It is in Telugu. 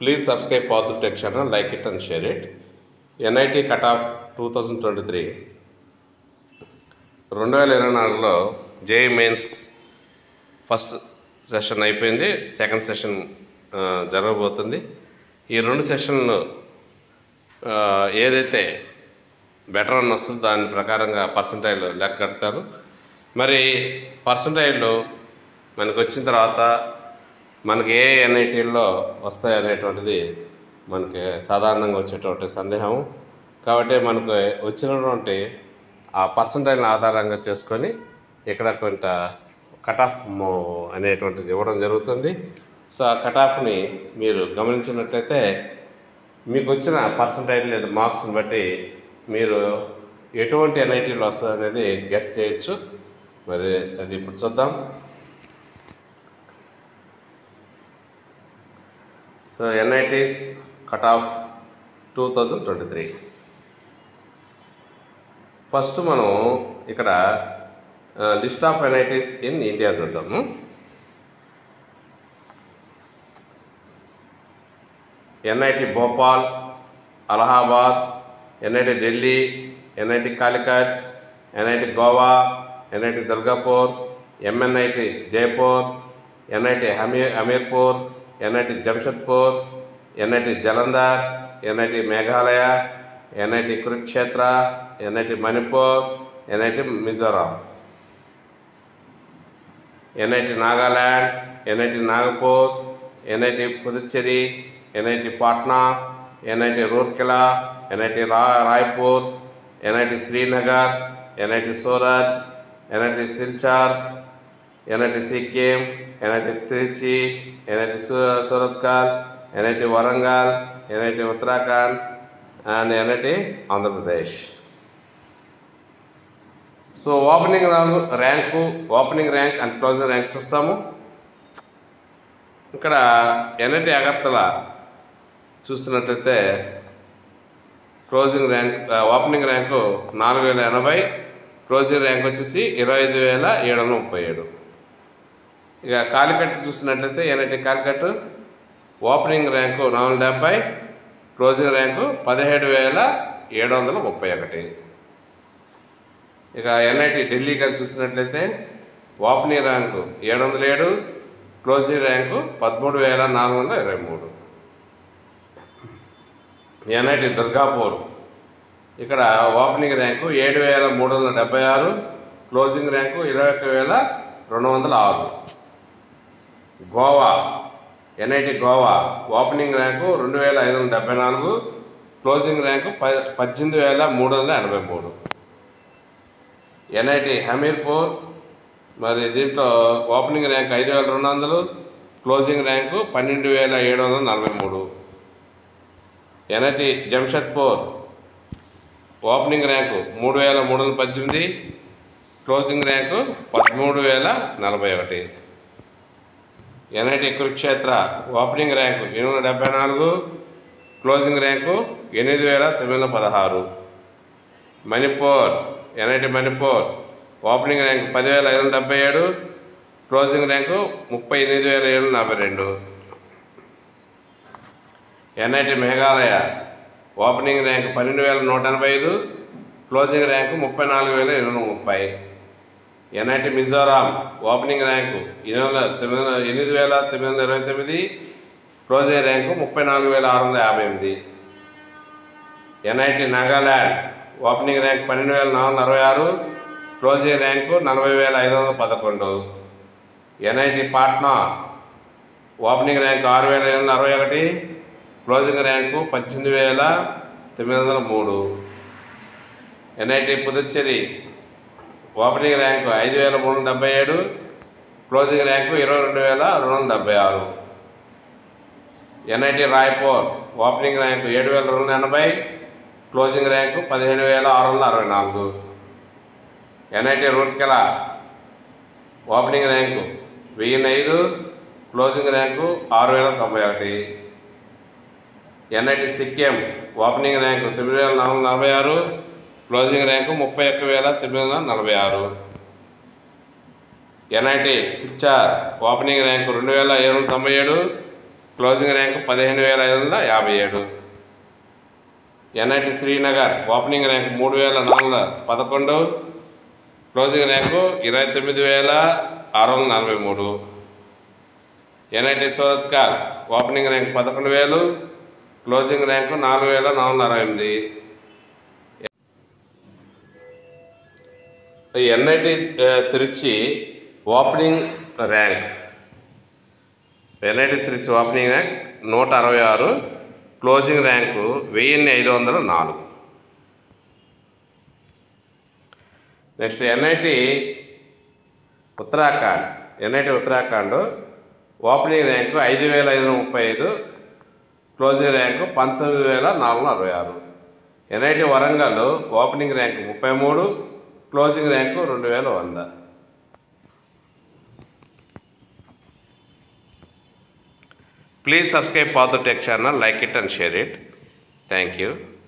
Please subscribe Power Tech channel, like it and share it. NIT cutoff 2023 2024లో జేఈ మెయిన్స్ ఫస్ట్ సెషన్ అయిపోయింది, సెకండ్ సెషన్ జరగబోతుంది. ఈ రెండు సెషన్లు ఏదైతే బెటర్ అని వస్తుందో దాని ప్రకారంగా పర్సంటైల్ లెక్క కడతారు. మరి పర్సంటైళ్ళు మనకు వచ్చిన తర్వాత మనకి ఏ ఎన్ఐటీల్లో వస్తాయి అనేటువంటిది మనకి సాధారణంగా వచ్చేటువంటి సందేహం. కాబట్టి మనకు వచ్చినటువంటి ఆ పర్సంటైల్ని ఆధారంగా చేసుకొని ఇక్కడ కొంత కట్ ఆఫ్ అనేటువంటిది ఇవ్వడం జరుగుతుంది. సో ఆ కట్ ఆఫ్ని మీరు గమనించినట్లయితే మీకు వచ్చిన పర్సంటైల్ లేదా మార్క్స్ని బట్టి మీరు ఎటువంటి ఎన్ఐటీలో వస్తుంది అనేది గెస్ చేయొచ్చు. మరి అది ఇప్పుడు చూద్దాం. So NIT's cut off 2023 first మనం ఇక్కడ list of NITs in India చూద్దాము. NIT Bhopal, Allahabad, NIT Delhi, NIT Calicut, NIT Goa, NIT Durgapur, MNIT Jaipur, NIT Hamirpur, NIT Jamshedpur, NIT Jalandhar, NIT Meghalaya, NIT Kurukshetra, NIT Manipur, NIT Mizoram, NIT Nagaland, NIT Nagpur, NIT Puducherry, NIT Patna, NIT Rourkela, NIT Raipur, NIT Srinagar, NIT Surat, NIT Silchar, NIT Sikkim, NIT Trichy, NIT Surathkal, NIT Warangal, NIT Uttarakhand and NIT Andhra Pradesh. So opening rank and closing rank చూస్తాము. ఇక్కడ NIT అగర్తల చూస్తున్నట్లయితే ఓపెనింగ్ ర్యాంకు 4080, క్లోజింగ్ ర్యాంక్ వచ్చేసి 25737. ఇక కాలికట్ చూసినట్లయితే NIT Calicut opening rank 470, closing rank 17731. ఇక NIT ఢిల్లీ కానీ చూసినట్లయితే opening rank 707, closing rank 13423. NIT Durgapur ఇక్కడ opening rank 7376, closing rank 21206. Goa NIT Goa opening rank 2574, closing rank 18383. NIT Hamirpur మరి దీంట్లో opening rank 5200, closing rank 12743. NIT Jamshedpur opening rank 3318, closing rank 13041. NIT Kurukshetra opening rank 874, closing rank 8916. Manipur NIT Manipur opening rank 10577, closing rank 38742. NIT Meghalaya opening rank 12185, closing rank 34830. NIT Mizoram opening rank 8929, closing rank 34658. NIT Nagaland opening rank 12466, closing rank 40511. NIT Patna opening rank 6861, closing rank 18903. NIT Puducherry opening rank 5377, closing rank 22276. NIT Raipur opening rank 7280, closing rank 17664. NIT Rourkela opening rank 1005, closing rank 6091. NIT Sikkim opening rank 9446, closing rank 31946. NIT Silchar opening rank 2797, closing rank 15,557. NIT Srinagar opening rank 3,411, closing rank 29,643. NIT Surathkal opening rank 11,000, closing rank 4,468. NIT Trichy opening rank 166, closing rank 1,504. Next NIT Uttarakhand opening rank 5,535, closing rank 19,466. NIT Warangal opening rank 33, closing rank 2,100. Please subscribe Path Tech channel, like it and share it. Thank you.